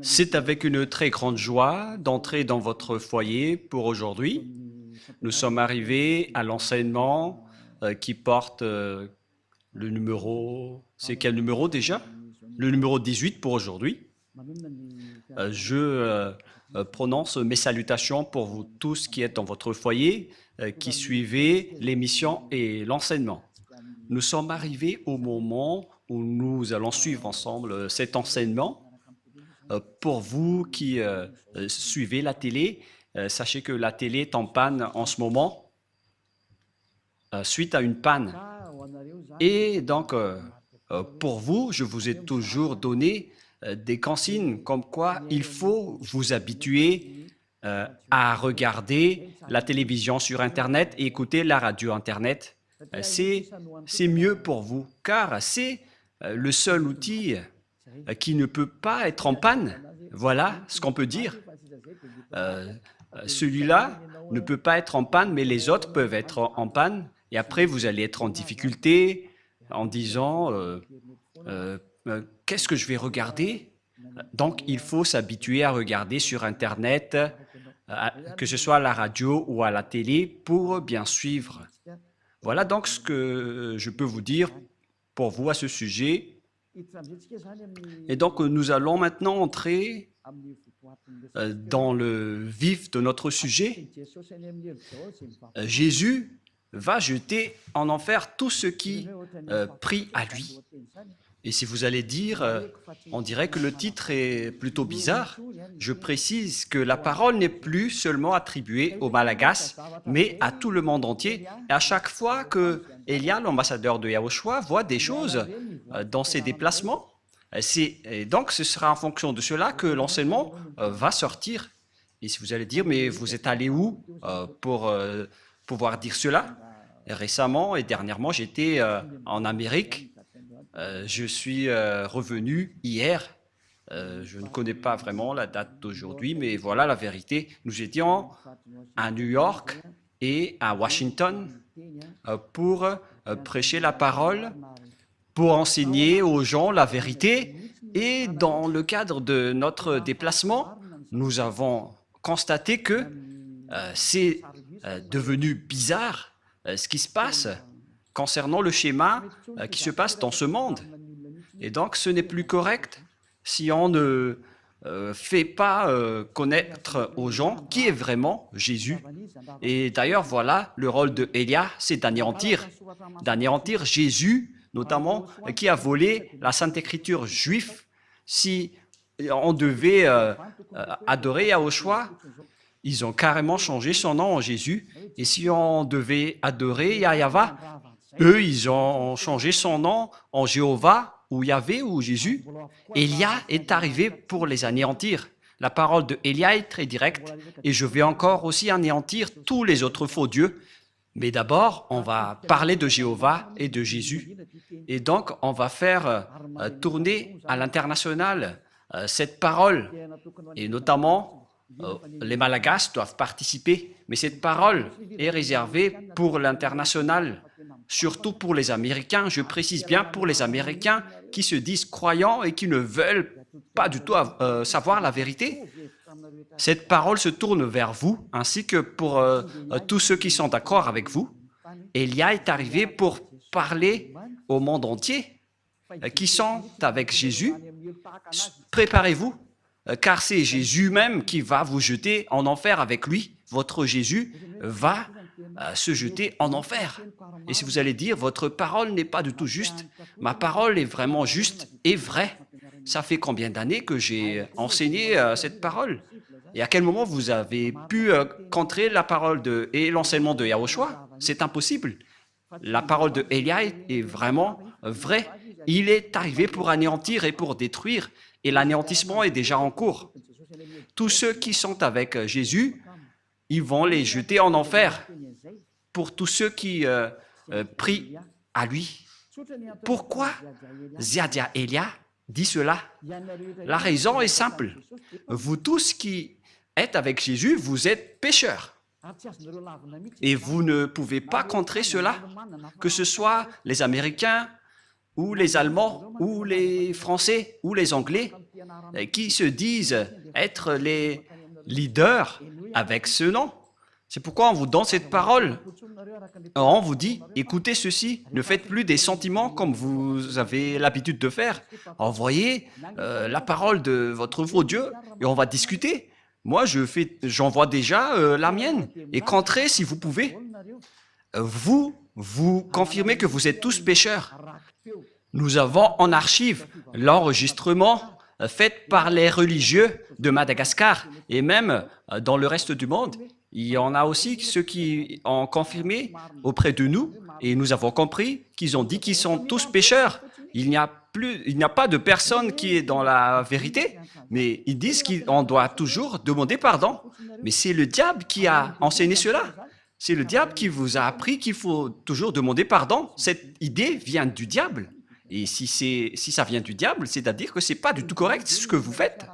C'est avec une très grande joie d'entrer dans votre foyer pour aujourd'hui. Nous sommes arrivés à l'enseignement qui porte le numéro... C'est quel numéro déjà? Le numéro 18 pour aujourd'hui. Je prononce mes salutations pour vous tous qui êtes dans votre foyer, qui suivez l'émission et l'enseignement. Nous sommes arrivés au moment où nous allons suivre ensemble cet enseignement. Pour vous qui suivez la télé, sachez que la télé est en panne en ce moment, suite à une panne. Et donc, pour vous, je vous ai toujours donné des consignes comme quoi il faut vous habituer à regarder la télévision sur Internet et écouter la radio Internet. C'est mieux pour vous, car c'est le seul outil qui ne peut pas être en panne. Voilà ce qu'on peut dire. Celui-là ne peut pas être en panne, mais les autres peuvent être en panne. Et après, vous allez être en difficulté en disant qu'est-ce que je vais regarder? Donc, il faut s'habituer à regarder sur Internet, que ce soit à la radio ou à la télé, pour bien suivre. Voilà donc ce que je peux vous dire pour vous à ce sujet. Et donc, nous allons maintenant entrer dans le vif de notre sujet. Jésus va jeter en enfer tous ceux qui prient à lui. Et si vous allez dire, on dirait que le titre est plutôt bizarre. Je précise que la parole n'est plus seulement attribuée aux Malagasy, mais à tout le monde entier. Et à chaque fois que Elia, l'ambassadeur de Yahushua, voit des choses dans ses déplacements, et donc ce sera en fonction de cela que l'enseignement va sortir. Et si vous allez dire, mais vous êtes allé où pour pouvoir dire cela? Récemment et dernièrement, j'étais en Amérique. Je suis revenu hier. Je ne connais pas vraiment la date d'aujourd'hui, mais voilà la vérité. Nous étions à New York et à Washington pour prêcher la parole, pour enseigner aux gens la vérité. Et dans le cadre de notre déplacement, nous avons constaté que c'est devenu bizarre ce qui se passe concernant le schéma qui se passe dans ce monde. Et donc, ce n'est plus correct si on ne fait pas connaître aux gens qui est vraiment Jésus. Et d'ailleurs, voilà, le rôle de Élia, c'est d'anéantir Jésus, notamment, qui a volé la Sainte Écriture juive. Si on devait adorer Yahushua, ils ont carrément changé son nom en Jésus. Et si on devait adorer Yahva, eux, ils ont changé son nom en Jéhovah, ou Yahvé, ou Jésus. Élia est arrivé pour les anéantir. La parole de Élia est très directe, et je vais encore aussi anéantir tous les autres faux dieux. Mais d'abord, on va parler de Jéhovah et de Jésus. Et donc, on va faire tourner à l'international cette parole, et notamment, les Malagasy doivent participer, mais cette parole est réservée pour l'international, surtout pour les Américains. Je précise bien pour les Américains qui se disent croyants et qui ne veulent pas du tout savoir la vérité. Cette parole se tourne vers vous, ainsi que pour tous ceux qui sont d'accord avec vous. Élia est arrivé pour parler au monde entier, qui sont avec Jésus. Préparez-vous, car c'est Jésus même qui va vous jeter en enfer avec lui. Votre Jésus va se jeter en enfer. Et si vous allez dire, votre parole n'est pas du tout juste, ma parole est vraiment juste et vraie. Ça fait combien d'années que j'ai enseigné cette parole? Et à quel moment vous avez pu contrer la parole et l'enseignement de Yahushua? C'est impossible. La parole de Élia est vraiment vraie. Il est arrivé pour anéantir et pour détruire, et l'anéantissement est déjà en cours. Tous ceux qui sont avec Jésus, ils vont les jeter en enfer. Pour tous ceux qui prient à lui. Pourquoi Ziadia Elia dit cela? La raison est simple. Vous tous qui êtes avec Jésus, vous êtes pécheurs. Et vous ne pouvez pas contrer cela, que ce soit les Américains, ou les Allemands, ou les Français, ou les Anglais, qui se disent être les leaders avec ce nom. C'est pourquoi on vous donne cette parole. On vous dit, écoutez ceci, ne faites plus des sentiments comme vous avez l'habitude de faire. Envoyez la parole de votre faux Dieu et on va discuter. Moi, j'envoie déjà la mienne. Et qu'entrez si vous pouvez. Vous confirmez que vous êtes tous pécheurs. Nous avons en archive l'enregistrement fait par les religieux de Madagascar et même dans le reste du monde. Il y en a aussi ceux qui ont confirmé auprès de nous et nous avons compris qu'ils ont dit qu'ils sont tous pécheurs. Il n'y a pas de personne qui est dans la vérité, mais ils disent qu'on doit toujours demander pardon. Mais c'est le diable qui a enseigné cela. C'est le diable qui vous a appris qu'il faut toujours demander pardon. Cette idée vient du diable. Et si ça vient du diable, c'est-à-dire que ce n'est pas du tout correct ce que vous faites.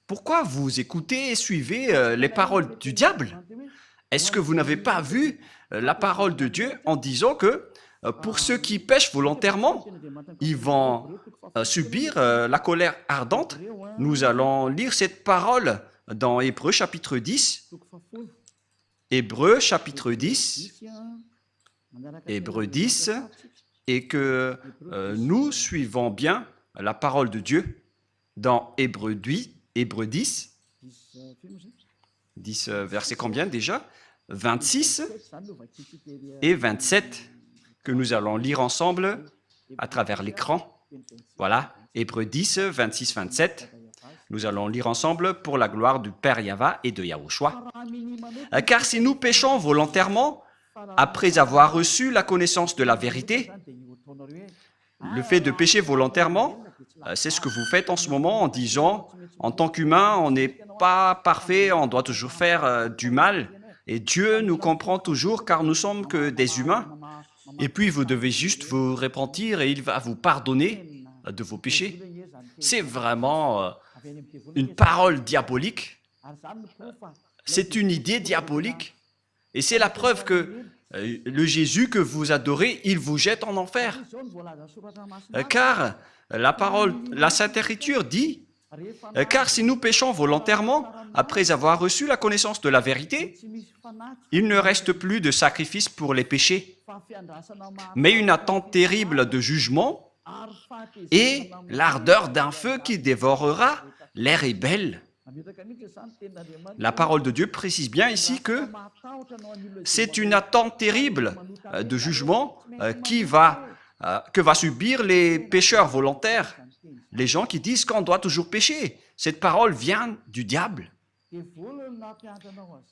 Pourquoi vous écoutez et suivez les paroles du diable? Est-ce que vous n'avez pas vu la parole de Dieu en disant que pour ceux qui pêchent volontairement, ils vont subir la colère ardente? Nous allons lire cette parole dans Hébreux chapitre 10. Hébreux chapitre 10. Hébreux 10. Et que nous suivons bien la parole de Dieu dans Hébreux 10. Hébreux 10, verset combien déjà? 26 et 27, que nous allons lire ensemble à travers l'écran. Voilà, Hébreux 10, 26, 27. Nous allons lire ensemble pour la gloire du Père Yahva et de Yahushua. Car si nous péchons volontairement, après avoir reçu la connaissance de la vérité, le fait de pécher volontairement, c'est ce que vous faites en ce moment en disant, en tant qu'humain, on n'est pas parfait, on doit toujours faire du mal. Et Dieu nous comprend toujours car nous sommes que des humains. Et puis vous devez juste vous repentir et il va vous pardonner de vos péchés. C'est vraiment une parole diabolique. C'est une idée diabolique. Et c'est la preuve que le Jésus que vous adorez, il vous jette en enfer. Car la parole, la Sainte Écriture dit, car si nous péchons volontairement, après avoir reçu la connaissance de la vérité, il ne reste plus de sacrifice pour les péchés, mais une attente terrible de jugement et l'ardeur d'un feu qui dévorera les rebelles. La parole de Dieu précise bien ici que c'est une attente terrible de jugement que va subir les pécheurs volontaires, les gens qui disent qu'on doit toujours pécher. Cette parole vient du diable.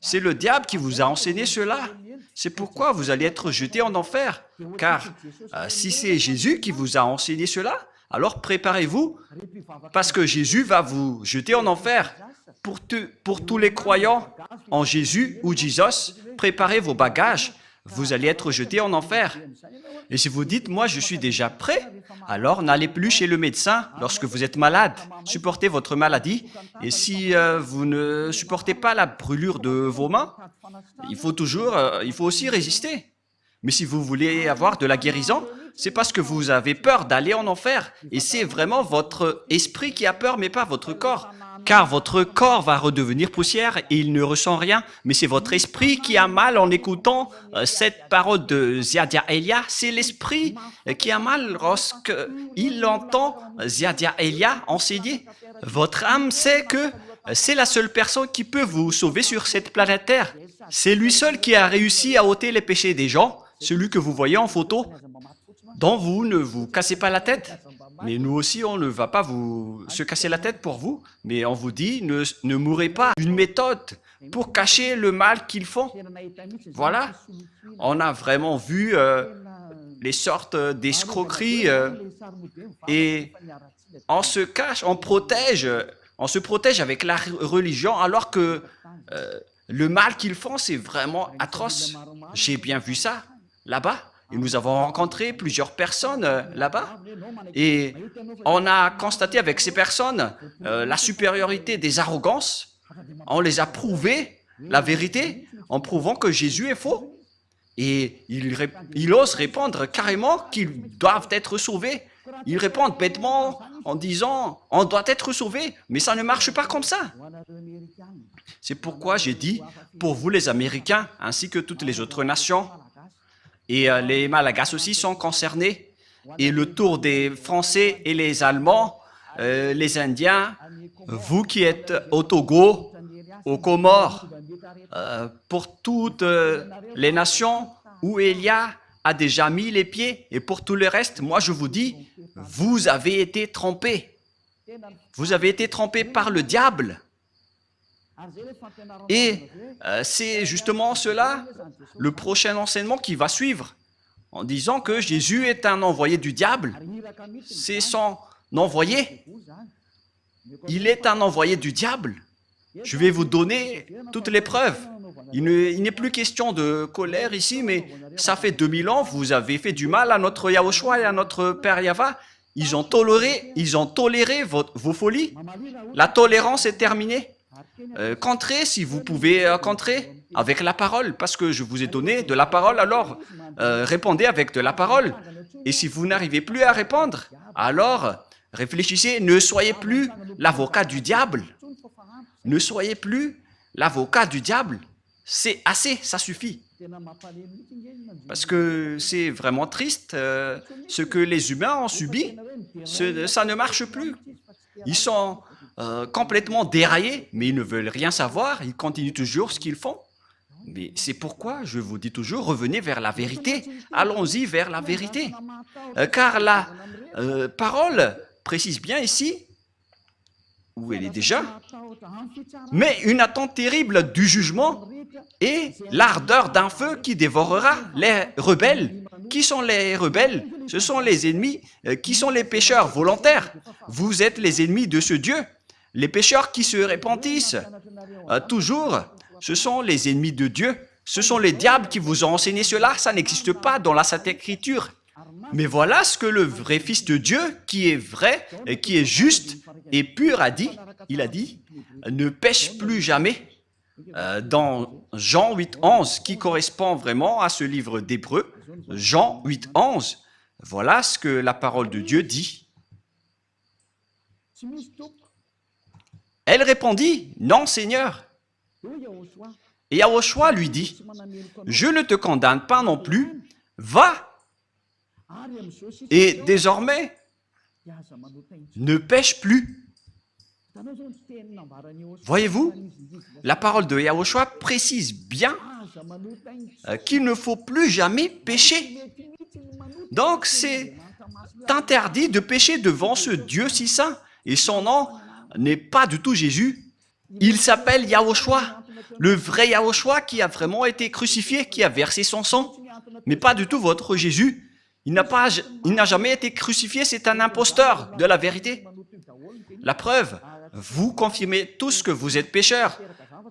C'est le diable qui vous a enseigné cela. C'est pourquoi vous allez être jetés en enfer. Car si c'est Jésus qui vous a enseigné cela, alors préparez-vous, parce que Jésus va vous jeter en enfer. Pour tous les croyants en Jésus ou Jesus, préparez vos bagages, vous allez être jetés en enfer. Et si vous dites, moi je suis déjà prêt, alors n'allez plus chez le médecin lorsque vous êtes malade. Supportez votre maladie. Et si vous ne supportez pas la brûlure de vos mains, il faut aussi résister. Mais si vous voulez avoir de la guérison, c'est parce que vous avez peur d'aller en enfer. Et c'est vraiment votre esprit qui a peur, mais pas votre corps. Car votre corps va redevenir poussière et il ne ressent rien. Mais c'est votre esprit qui a mal en écoutant cette parole de Ziadia Elia. C'est l'esprit qui a mal lorsqu'il entend Ziadia Elia enseigner. Votre âme sait que c'est la seule personne qui peut vous sauver sur cette planète Terre. C'est lui seul qui a réussi à ôter les péchés des gens, celui que vous voyez en photo, dont vous ne vous cassez pas la tête. Mais nous aussi, on ne va pas se casser la tête pour vous, mais on vous dit, ne mourrez pas. Une méthode pour cacher le mal qu'ils font. Voilà, on a vraiment vu les sortes d'escroqueries et on se cache, on se protège avec la religion alors que le mal qu'ils font, c'est vraiment atroce. J'ai bien vu ça là-bas. Et nous avons rencontré plusieurs personnes là-bas et on a constaté avec ces personnes la supériorité des arrogances. On les a prouvé la vérité en prouvant que Jésus est faux. Et il ose répondre carrément qu'ils doivent être sauvés. Ils répondent bêtement en disant « on doit être sauvé », mais ça ne marche pas comme ça. C'est pourquoi j'ai dit, pour vous les Américains, ainsi que toutes les autres nations, et les Malagasy aussi sont concernés, et le tour des Français et les Allemands, les Indiens, vous qui êtes au Togo, aux Comores, pour toutes les nations où Élia a déjà mis les pieds, et pour tout le reste, moi je vous dis, vous avez été trompés. Vous avez été trompés par le diable. Et c'est justement cela, le prochain enseignement qui va suivre, en disant que Jésus est un envoyé du diable. C'est son envoyé. Il est un envoyé du diable. Je vais vous donner toutes les preuves. Il n'est plus question de colère ici, mais ça fait 2000 ans, vous avez fait du mal à notre Yahushua et à notre Père Yahva. Ils ont toléré vos folies. La tolérance est terminée. Contrez si vous pouvez contrer avec la parole, parce que je vous ai donné de la parole, alors répondez avec de la parole. Et si vous n'arrivez plus à répondre, alors réfléchissez, ne soyez plus l'avocat du diable. Ne soyez plus l'avocat du diable. C'est assez, ça suffit. Parce que c'est vraiment triste, ce que les humains ont subi, ça ne marche plus. Ils sont complètement déraillés, mais ils ne veulent rien savoir, ils continuent toujours ce qu'ils font. Mais c'est pourquoi je vous dis toujours, revenez vers la vérité, allons-y vers la vérité. Car la parole précise bien ici, où elle est déjà, mais une attente terrible du jugement et l'ardeur d'un feu qui dévorera les rebelles. Qui sont les rebelles? Ce sont les ennemis, qui sont les pécheurs volontaires. Vous êtes les ennemis de ce Dieu. Les pécheurs qui se repentissent toujours, ce sont les ennemis de Dieu. Ce sont les diables qui vous ont enseigné cela. Ça n'existe pas dans la Sainte Écriture. Mais voilà ce que le vrai Fils de Dieu, qui est vrai, et qui est juste et pur, a dit. Il a dit, ne pêche plus jamais. Dans Jean 8, 11, qui correspond vraiment à ce livre d'Hébreux, Jean 8, 11, voilà ce que la parole de Dieu dit. Elle répondit, non Seigneur. Et Yahushua lui dit, je ne te condamne pas non plus, va. Et désormais, ne pêche plus. Voyez-vous, la parole de Yahushua précise bien qu'il ne faut plus jamais pécher. Donc, c'est interdit de pécher devant ce Dieu si saint. Et son nom n'est pas du tout Jésus. Il s'appelle Yahushua, le vrai Yahushua qui a vraiment été crucifié, qui a versé son sang. Mais pas du tout votre Jésus. Il n'a jamais été crucifié, c'est un imposteur de la vérité. La preuve, vous confirmez tous que vous êtes pécheurs.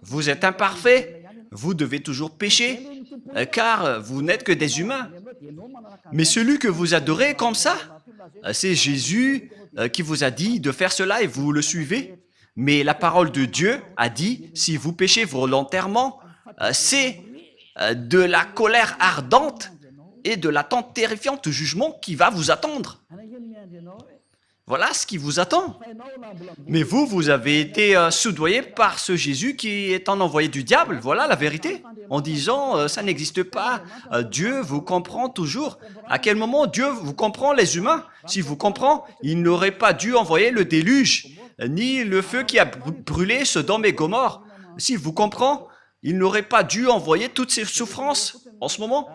Vous êtes imparfaits, vous devez toujours pécher, car vous n'êtes que des humains. Mais celui que vous adorez comme ça, c'est Jésus qui vous a dit de faire cela et vous le suivez. Mais la parole de Dieu a dit, si vous péchez volontairement, c'est de la colère ardente et de l'attente terrifiante du jugement qui va vous attendre. Voilà ce qui vous attend. Mais vous avez été soudoyé par ce Jésus qui est un envoyé du diable. Voilà la vérité. En disant, ça n'existe pas. Dieu vous comprend toujours. À quel moment Dieu vous comprend les humains? Si vous comprend, il n'aurait pas dû envoyer le déluge, ni le feu qui a brûlé Sodome et Gomorrhe. Si vous comprend, il n'aurait pas dû envoyer toutes ces souffrances en ce moment.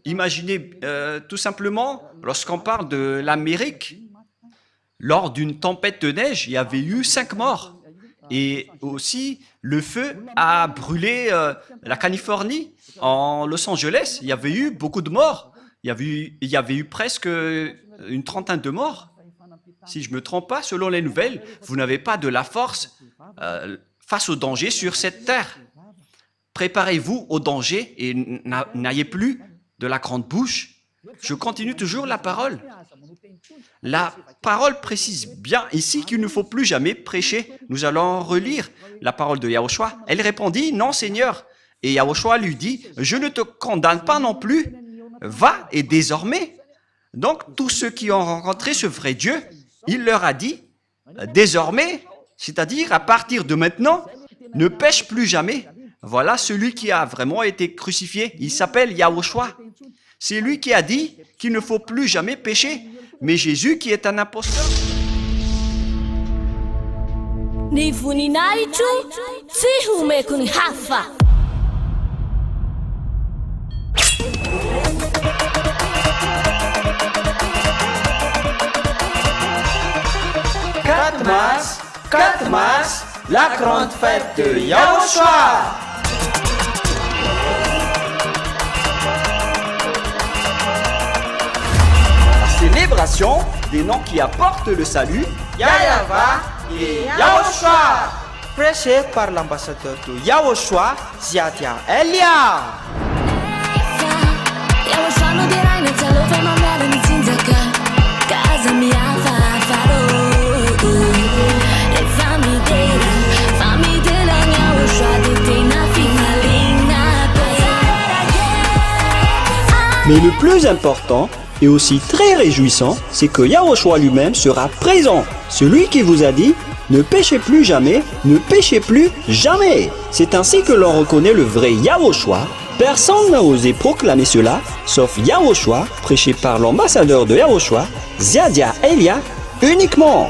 Imaginez tout simplement, lorsqu'on parle de l'Amérique, lors d'une tempête de neige, il y avait eu 5 morts. Et aussi, le feu a brûlé la Californie, en Los Angeles. Il y avait eu beaucoup de morts. Il y avait eu presque une trentaine de morts. Si je ne me trompe pas, selon les nouvelles, vous n'avez pas de la force face au danger sur cette terre. Préparez-vous au danger et n'ayez plus de la grande bouche. Je continue toujours la parole. La parole précise bien ici qu'il ne faut plus jamais prêcher. Nous allons relire la parole de Yahushua. Elle répondit, non Seigneur. Et Yahushua lui dit, je ne te condamne pas non plus, va et désormais. Donc tous ceux qui ont rencontré ce vrai Dieu, il leur a dit, désormais, c'est-à-dire à partir de maintenant, ne pêche plus jamais. Voilà celui qui a vraiment été crucifié, il s'appelle Yahushua. C'est lui qui a dit qu'il ne faut plus jamais pécher, mais Jésus qui est un imposteur. Quatre mars, la grande fête de Yahushua. Célébration des noms qui apportent le salut, Yahweh et Yahushua, prêché par l'ambassadeur de Yahushua, Ziadia Elia. Mais le plus important et aussi très réjouissant, c'est que Yahushua lui-même sera présent. Celui qui vous a dit, ne péchez plus jamais, ne péchez plus jamais. C'est ainsi que l'on reconnaît le vrai Yahushua. Personne n'a osé proclamer cela, sauf Yahushua, prêché par l'ambassadeur de Yahushua, Ziadia Elia, uniquement.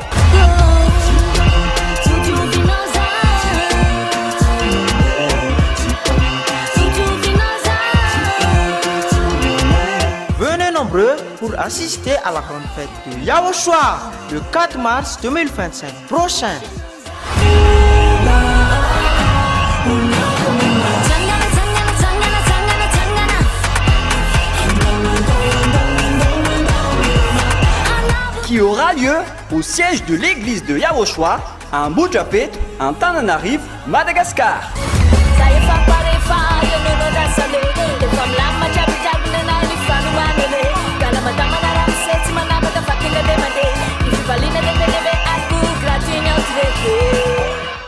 Pour assister à la grande fête de Yahushua le 4 mars 2025 prochain. Qui aura lieu au siège de l'église de Yahushua à Mujapet, en Tananarive, Madagascar.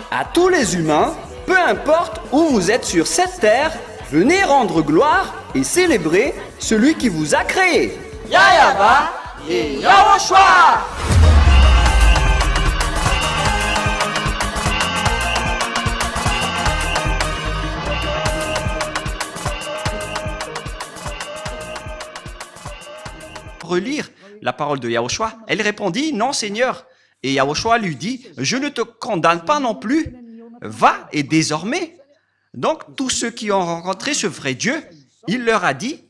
À tous les humains, peu importe où vous êtes sur cette terre, venez rendre gloire et célébrer celui qui vous a créé. Yahweh et Yahushua. Relire la parole de Yahushua, elle répondit, non Seigneur. Et Yahushua lui dit, je ne te condamne pas non plus, va et désormais. Donc tous ceux qui ont rencontré ce vrai Dieu, il leur a dit,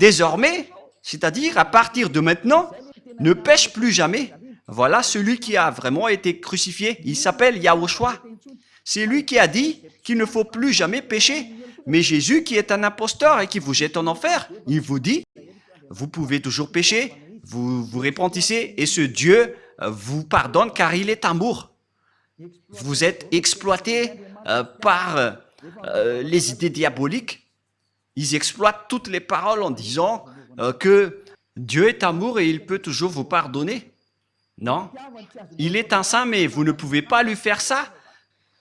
désormais, c'est-à-dire à partir de maintenant, ne pêche plus jamais. Voilà celui qui a vraiment été crucifié, il s'appelle Yahushua. C'est lui qui a dit qu'il ne faut plus jamais pécher. Mais Jésus qui est un imposteur et qui vous jette en enfer, il vous dit, vous pouvez toujours pécher, vous vous repentissez et ce Dieu vous pardonne car il est amour. Vous êtes exploité par les idées diaboliques. Ils exploitent toutes les paroles en disant que Dieu est amour et il peut toujours vous pardonner. Non, il est un saint mais vous ne pouvez pas lui faire ça.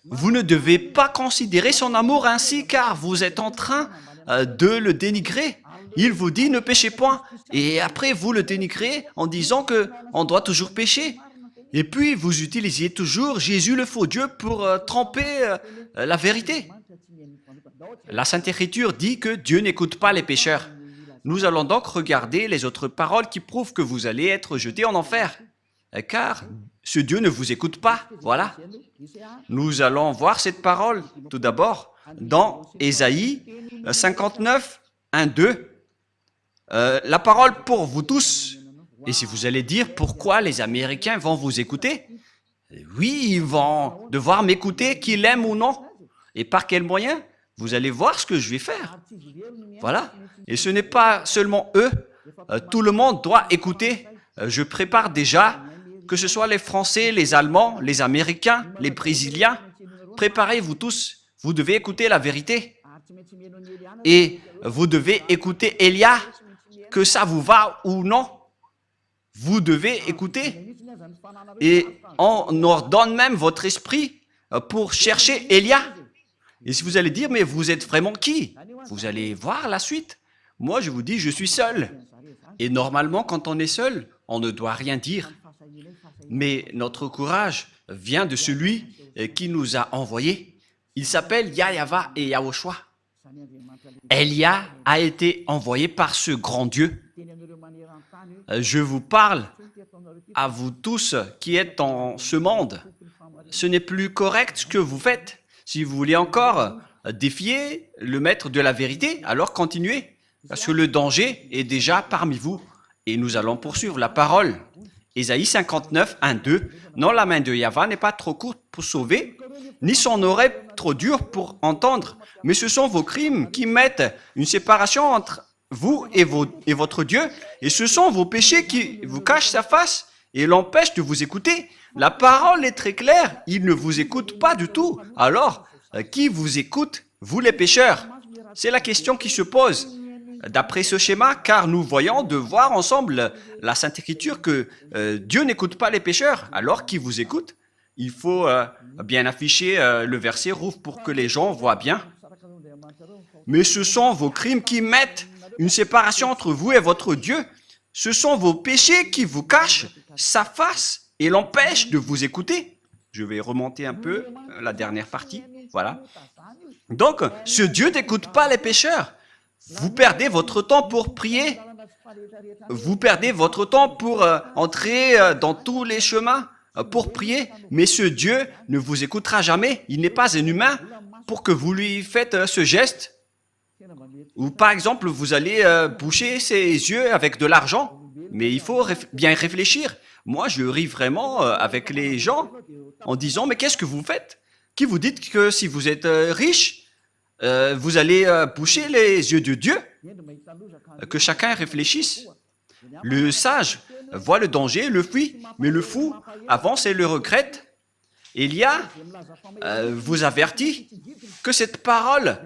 Vous ne devez pas considérer son amour ainsi car vous êtes en train de le dénigrer. Il vous dit ne péchez point et après vous le dénigrez en disant qu'on doit toujours pécher. Et puis vous utilisiez toujours Jésus le faux Dieu pour tromper la vérité. La Sainte Écriture dit que Dieu n'écoute pas les pécheurs. Nous allons donc regarder les autres paroles qui prouvent que vous allez être jetés en enfer. Car ce Dieu ne vous écoute pas. Voilà. Nous allons voir cette parole tout d'abord dans Ésaïe 59, 1, 2. La parole pour vous tous. Et si vous allez dire pourquoi les Américains vont vous écouter, oui, ils vont devoir m'écouter, qu'ils l'aiment ou non. Et par quel moyen? Vous allez voir ce que je vais faire. Voilà. Et ce n'est pas seulement eux. Tout le monde doit écouter. Je prépare déjà, que ce soit les Français, les Allemands, les Américains, les Brésiliens. Préparez-vous tous. Vous devez écouter la vérité. Et vous devez écouter Elia, que ça vous va ou non. Vous devez écouter. Et on ordonne même votre esprit pour chercher Elia. Et si vous allez dire, mais vous êtes vraiment qui? Vous allez voir la suite. Moi, je vous dis, je suis seul. Et normalement, quand on est seul, on ne doit rien dire. Mais notre courage vient de celui qui nous a envoyés. Il s'appelle Yahweh et Yahushua. Elia a été envoyé par ce grand Dieu. Je vous parle à vous tous qui êtes dans ce monde. Ce n'est plus correct ce que vous faites. Si vous voulez encore défier le maître de la vérité, alors continuez, parce que le danger est déjà parmi vous. Et nous allons poursuivre la parole. Ésaïe 59, 1, 2. Non, la main de Yahweh n'est pas trop courte pour sauver, ni son oreille trop dure pour entendre, mais ce sont vos crimes qui mettent une séparation entre vous et votre Dieu, et ce sont vos péchés qui vous cachent sa face et l'empêchent de vous écouter. La parole est très claire, il ne vous écoute pas du tout. Alors, qui vous écoute, vous les pécheurs? C'est la question qui se pose. D'après ce schéma, car nous voyons de voir ensemble la Sainte Écriture que Dieu n'écoute pas les pécheurs. Alors, qui vous écoute? Il faut bien afficher le verset rouge pour que les gens voient bien. Mais ce sont vos crimes qui mettent une séparation entre vous et votre Dieu. Ce sont vos péchés qui vous cachent sa face et l'empêchent de vous écouter. Je vais remonter un peu la dernière partie. Voilà. Donc, ce Dieu n'écoute pas les pécheurs. Vous perdez votre temps pour prier. Vous perdez votre temps pour entrer dans tous les chemins pour prier. Mais ce Dieu ne vous écoutera jamais. Il n'est pas un humain pour que vous lui faites ce geste. Ou par exemple, vous allez boucher ses yeux avec de l'argent. Mais il faut bien réfléchir. Moi, je ris vraiment avec les gens en disant, mais qu'est-ce que vous faites? Qui vous dites que si vous êtes riche, vous allez boucher les yeux de Dieu? Que chacun réfléchisse. Le sage voit le danger, le fuit, mais le fou avance et le regrette. Élia vous avertit que cette parole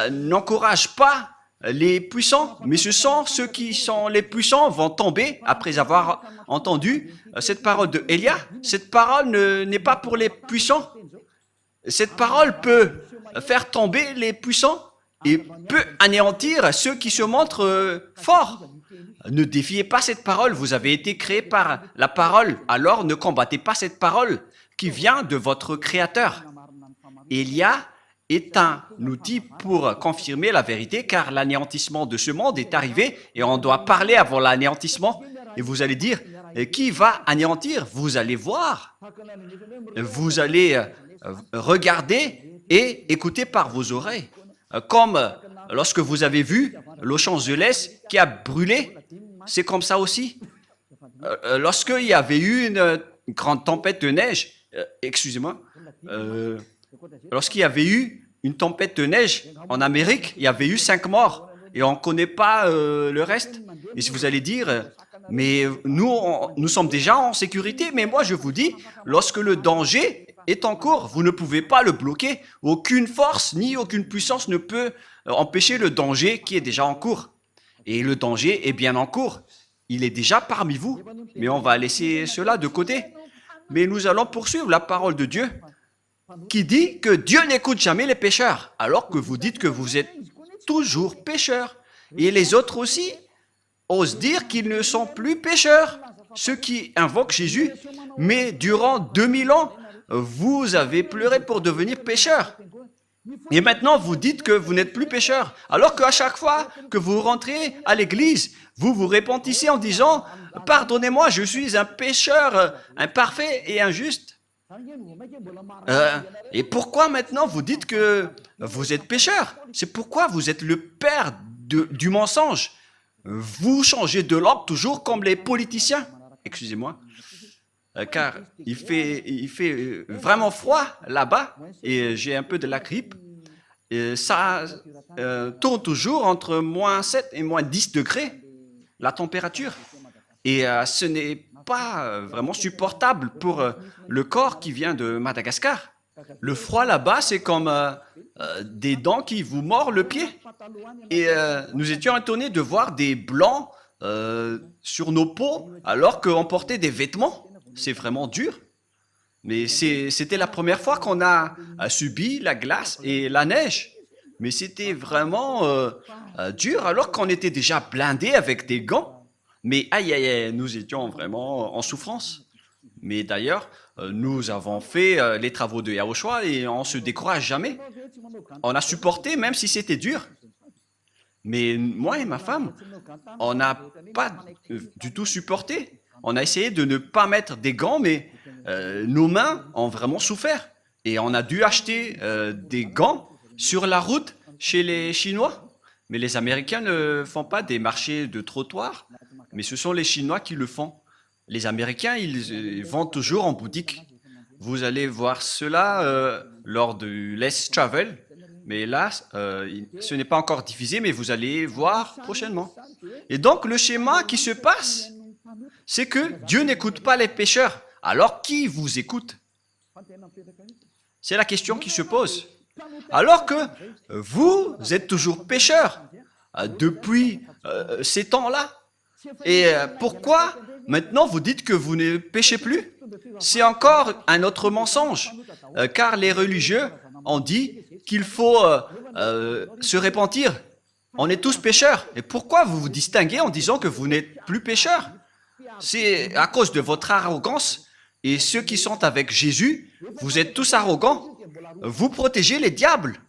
n'encourage pas les puissants, mais ce sont ceux qui sont les puissants vont tomber après avoir entendu cette parole de Élia. Cette parole n'est pas pour les puissants. Cette parole peut faire tomber les puissants et peut anéantir ceux qui se montrent forts. Ne défiez pas cette parole, vous avez été créé par la parole, alors ne combattez pas cette parole qui vient de votre Créateur. Élia est un outil pour confirmer la vérité, car l'anéantissement de ce monde est arrivé et on doit parler avant l'anéantissement. Et vous allez dire, qui va anéantir? Vous allez voir. Vous allez regarder et écouter par vos oreilles. Comme lorsque vous avez vu Los Angeles qui a brûlé, c'est comme ça aussi. Lorsqu'il y avait eu une grande tempête de neige, excusez-moi, lorsqu'il y avait eu une tempête de neige en Amérique, il y avait eu 5 morts et on ne connaît pas le reste. Et si vous allez dire, mais nous sommes déjà en sécurité, mais moi je vous dis, lorsque le danger est en cours, vous ne pouvez pas le bloquer. Aucune force ni aucune puissance ne peut empêcher le danger qui est déjà en cours. Et le danger est bien en cours. Il est déjà parmi vous, mais on va laisser cela de côté. Mais nous allons poursuivre la parole de Dieu qui dit que Dieu n'écoute jamais les pécheurs, alors que vous dites que vous êtes toujours pécheurs. Et les autres aussi osent dire qu'ils ne sont plus pécheurs, ceux qui invoquent Jésus. Mais durant 2000 ans, vous avez pleuré pour devenir pécheurs. Et maintenant, vous dites que vous n'êtes plus pécheurs, alors qu'à chaque fois que vous rentrez à l'église, vous vous repentissez en disant « Pardonnez-moi, je suis un pécheur imparfait et injuste. » Et pourquoi maintenant vous dites que vous êtes pécheur? C'est pourquoi vous êtes le père du mensonge. Vous changez de langue toujours comme les politiciens. Excusez-moi. Car il fait vraiment froid là-bas et j'ai un peu de la grippe. Et ça tourne toujours entre moins 7 et moins 10 degrés, la température. Et ce n'est pas vraiment supportable pour le corps qui vient de Madagascar. Le froid là-bas, c'est comme des dents qui vous mordent le pied. Et nous étions étonnés de voir des blancs sur nos peaux alors qu'on portait des vêtements. C'est vraiment dur. Mais c'était la première fois qu'on a subi la glace et la neige. Mais c'était vraiment dur alors qu'on était déjà blindés avec des gants. Mais aïe, aïe, aïe, nous étions vraiment en souffrance. Mais d'ailleurs, nous avons fait les travaux de Yahushua et on ne se décourage jamais. On a supporté même si c'était dur. Mais moi et ma femme, on n'a pas du tout supporté. On a essayé de ne pas mettre des gants, mais nos mains ont vraiment souffert. Et on a dû acheter des gants sur la route chez les Chinois. Mais les Américains ne font pas des marchés de trottoir, mais ce sont les Chinois qui le font. Les Américains, ils vont toujours en boutique. Vous allez voir cela lors du Let's Travel. Mais là, ce n'est pas encore diffusé, mais vous allez voir prochainement. Et donc, le schéma qui se passe, c'est que Dieu n'écoute pas les pécheurs. Alors, qui vous écoute? C'est la question qui se pose. Alors que vous êtes toujours pécheurs depuis ces temps-là. Et pourquoi maintenant vous dites que vous ne péchez plus? C'est encore un autre mensonge, car les religieux ont dit qu'il faut se repentir. On est tous pécheurs. Et pourquoi vous vous distinguez en disant que vous n'êtes plus pécheurs? C'est à cause de votre arrogance. Et ceux qui sont avec Jésus, vous êtes tous arrogants. Vous protégez les diables.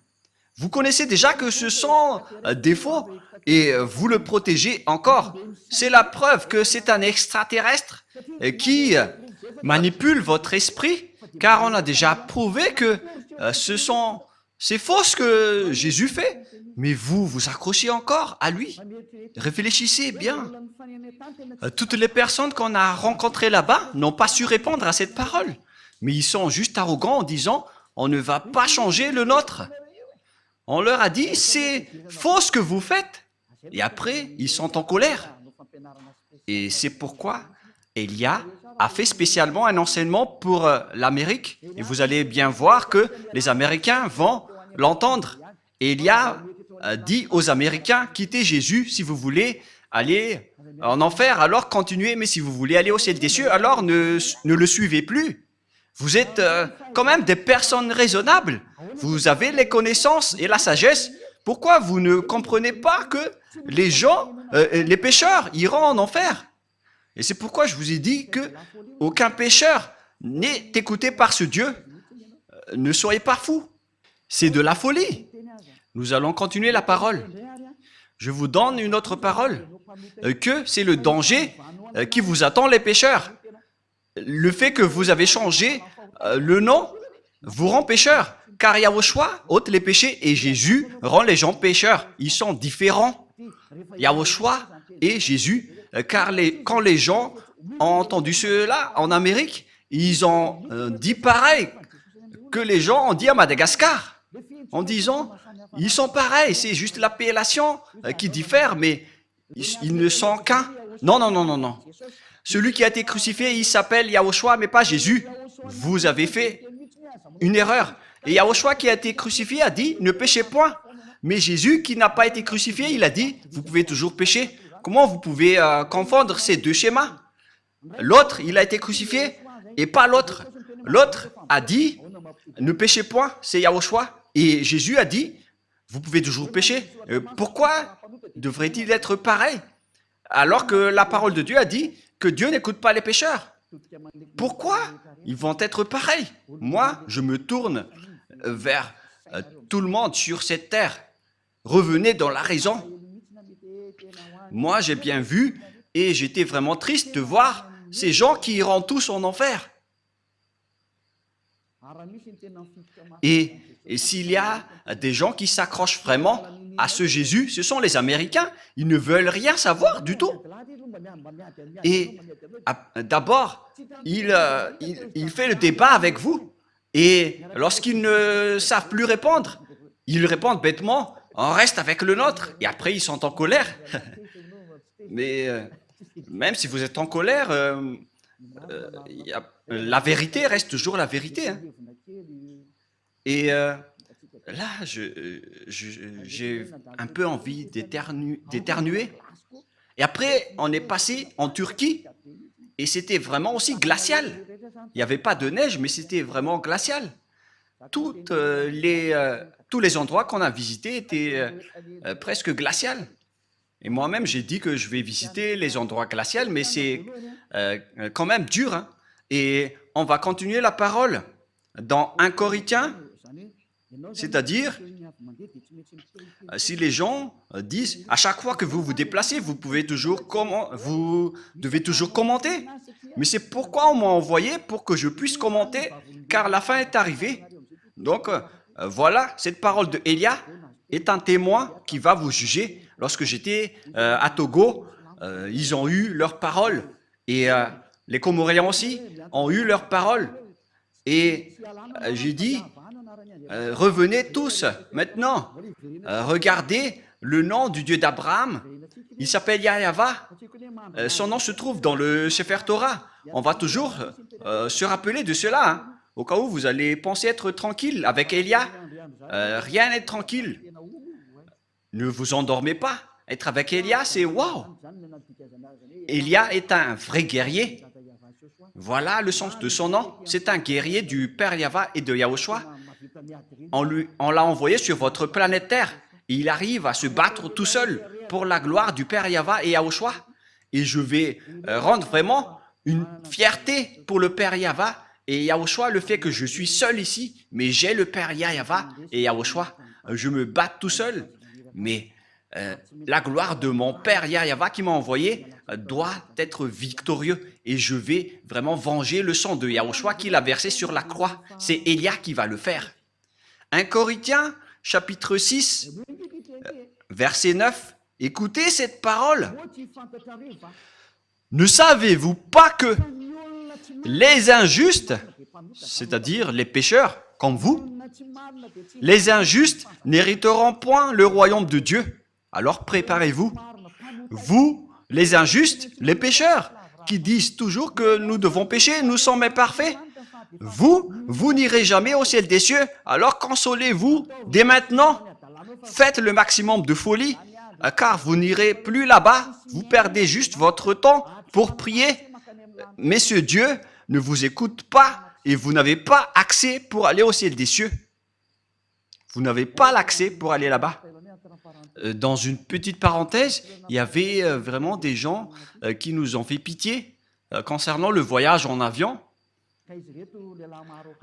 Vous connaissez déjà que ce sont des faux et vous le protégez encore. C'est la preuve que c'est un extraterrestre qui manipule votre esprit, car on a déjà prouvé que c'est faux ce que Jésus fait. Mais vous vous accrochez encore à lui. Réfléchissez bien. Toutes les personnes qu'on a rencontrées là-bas n'ont pas su répondre à cette parole. Mais ils sont juste arrogants en disant « on ne va pas changer le nôtre ». On leur a dit « c'est faux ce que vous faites ». Et après, ils sont en colère. Et c'est pourquoi Elia a fait spécialement un enseignement pour l'Amérique. Et vous allez bien voir que les Américains vont l'entendre. Elia dit aux Américains « quittez Jésus si vous voulez aller en enfer, alors continuez, mais si vous voulez aller au ciel des cieux, alors ne le suivez plus. Vous êtes quand même des personnes raisonnables. Vous avez les connaissances et la sagesse. Pourquoi vous ne comprenez pas que les gens, les pécheurs, iront en enfer? Et c'est pourquoi je vous ai dit que aucun pécheur n'est écouté par ce Dieu. Ne soyez pas fous. C'est de la folie. Nous allons continuer la parole. Je vous donne une autre parole, que c'est le danger qui vous attend les pécheurs. Le fait que vous avez changé le nom vous rend pécheur, car Yahushua ôte les péchés et Jésus rend les gens pécheurs. Ils sont différents, Yahushua et Jésus, car quand les gens ont entendu cela en Amérique, ils ont dit pareil que les gens ont dit à Madagascar, en disant « ils sont pareils, c'est juste l'appellation qui diffère, mais ils ne sont qu'un. » Non, non, non, non, non. Celui qui a été crucifié, il s'appelle Yahushua, mais pas Jésus. Vous avez fait une erreur. Et Yahushua qui a été crucifié a dit, ne péchez point. Mais Jésus qui n'a pas été crucifié, il a dit, vous pouvez toujours pécher. Comment vous pouvez confondre ces deux schémas? L'autre, il a été crucifié et pas l'autre. L'autre a dit, ne péchez point, c'est Yahushua. Et Jésus a dit, vous pouvez toujours pécher. Pourquoi devrait-il être pareil? Alors que la parole de Dieu a dit que Dieu n'écoute pas les pécheurs. Pourquoi ils vont être pareils? Moi, je me tourne vers tout le monde sur cette terre. Revenez dans la raison. Moi, j'ai bien vu et j'étais vraiment triste de voir ces gens qui iront tous en enfer. Et s'il y a des gens qui s'accrochent vraiment à ce Jésus, ce sont les Américains. Ils ne veulent rien savoir du tout. Et d'abord, il fait le débat avec vous. Et lorsqu'ils ne savent plus répondre, ils répondent bêtement, on reste avec le nôtre. Et après, ils sont en colère. Mais même si vous êtes en colère, la vérité reste toujours la vérité. Hein. Et là, j'ai un peu envie d'éternuer. Et après, on est passé en Turquie et c'était vraiment aussi glacial. Il n'y avait pas de neige, mais c'était vraiment glacial. Tous les endroits qu'on a visités étaient presque glaciales. Et moi-même, j'ai dit que je vais visiter les endroits glaciaux, mais c'est quand même dur. Hein. Et on va continuer la parole dans 1 Corinthiens, c'est-à-dire, si les gens disent, à chaque fois que vous vous déplacez, vous devez toujours commenter. Mais c'est pourquoi on m'a envoyé pour que je puisse commenter, car la fin est arrivée. Donc, voilà, cette parole de Elia est un témoin qui va vous juger. Lorsque j'étais à Togo, ils ont eu leur parole. Et les Comoriens aussi ont eu leur parole. Et j'ai dit, revenez tous maintenant. Regardez le nom du Dieu d'Abraham. Il s'appelle Yahva. Son nom se trouve dans le Sefer Torah. On va toujours se rappeler de cela. Hein. Au cas où vous allez penser être tranquille avec Elia, rien n'est tranquille. Ne vous endormez pas. Être avec Elia, c'est waouh. Elia est un vrai guerrier. Voilà le sens de son nom. C'est un guerrier du Père Yahva et de Yahushua. On l'a envoyé sur votre planète Terre. Et il arrive à se battre tout seul pour la gloire du Père Yahva et Yahushua. Et je vais rendre vraiment une fierté pour le Père Yahva et Yahushua, le fait que je suis seul ici, mais j'ai le Père Yahva et Yahushua. Je me bats tout seul, mais la gloire de mon Père Yahva qui m'a envoyé doit être victorieux. Et je vais vraiment venger le sang de Yahushua qu'il a versé sur la croix. C'est Elia qui va le faire. 1 Corinthiens, chapitre 6, verset 9. Écoutez cette parole. Ne savez-vous pas que les injustes, c'est-à-dire les pécheurs comme vous, les injustes n'hériteront point le royaume de Dieu. Alors préparez-vous. Vous, les injustes, les pécheurs, qui disent toujours que nous devons pécher, nous sommes imparfaits. Vous n'irez jamais au ciel des cieux. Alors consolez-vous dès maintenant. Faites le maximum de folie, car vous n'irez plus là-bas. Vous perdez juste votre temps pour prier. Mais ce Dieu ne vous écoute pas et vous n'avez pas accès pour aller au ciel des cieux. Vous n'avez pas l'accès pour aller là-bas. Dans une petite parenthèse, il y avait vraiment des gens qui nous ont fait pitié concernant le voyage en avion.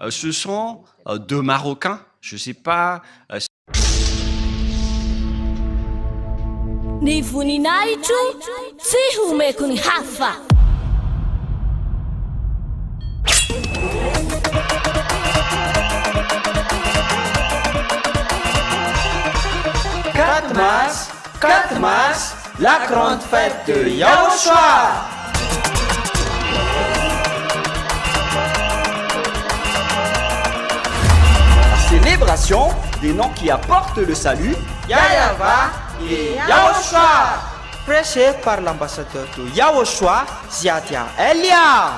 Ce sont deux Marocains, je ne sais pas... Quatre mars, la grande fête de Yahushua. Célébration des noms qui apportent le salut, Yahva et Yahushua. Prêché par l'ambassadeur de Yahushua, Ziadia Elia.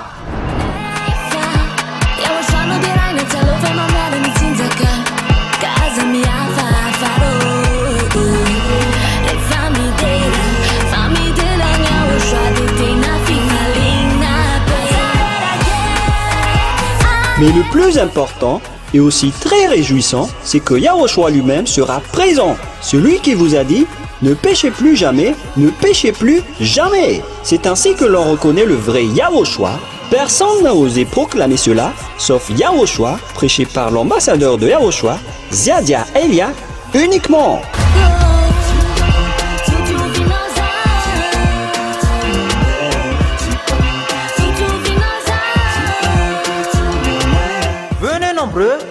Mais le plus important et aussi très réjouissant, c'est que Yahushua lui-même sera présent. Celui qui vous a dit, ne péchez plus jamais, ne péchez plus jamais. C'est ainsi que l'on reconnaît le vrai Yahushua. Personne n'a osé proclamer cela, sauf Yahushua, prêché par l'ambassadeur de Yahushua, Ziadia Elia, uniquement.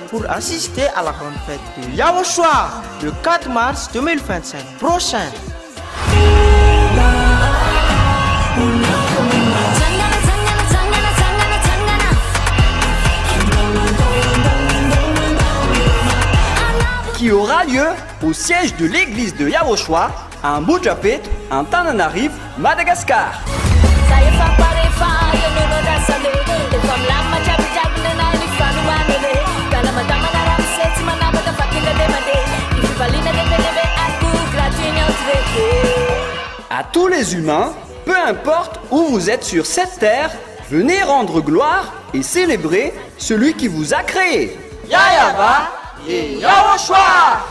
Pour assister à la grande fête de Yahushua le 4 mars 2025 prochain. Qui aura lieu au siège de l'église de Yahushua à Mbujapet, en Tananarive, Madagascar. À tous les humains, peu importe où vous êtes sur cette terre, Venez rendre gloire et célébrer celui qui vous a créé. Yayaba et Yahushua.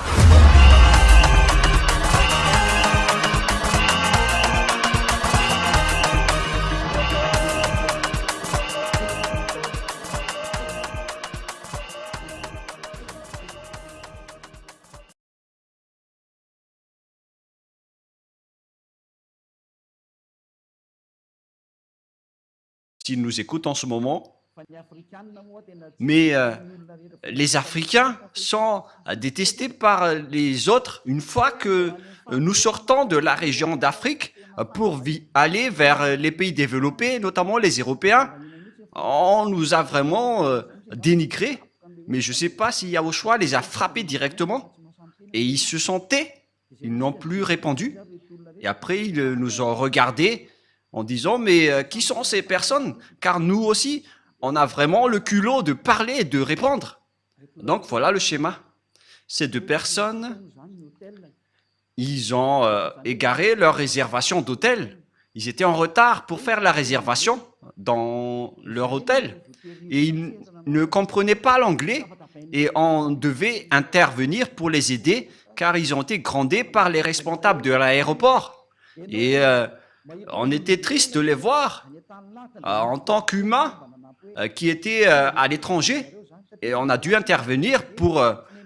S'ils nous écoutent en ce moment. Mais les Africains sont détestés par les autres une fois que nous sortons de la région d'Afrique pour aller vers les pays développés, notamment les Européens. On nous a vraiment dénigrés, mais je ne sais pas si Yahushua les a frappés directement et ils se sont tais, ils n'ont plus répondu. Et après, ils nous ont regardés en disant « Mais qui sont ces personnes ?» Car nous aussi, on a vraiment le culot de parler et de répondre. Donc, voilà le schéma. Ces deux personnes, ils ont égaré leur réservation d'hôtel. Ils étaient en retard pour faire la réservation dans leur hôtel. Et ils ne comprenaient pas l'anglais et on devait intervenir pour les aider car ils ont été grondés par les responsables de l'aéroport. Et on était triste de les voir en tant qu'humains qui étaient à l'étranger. Et on a dû intervenir pour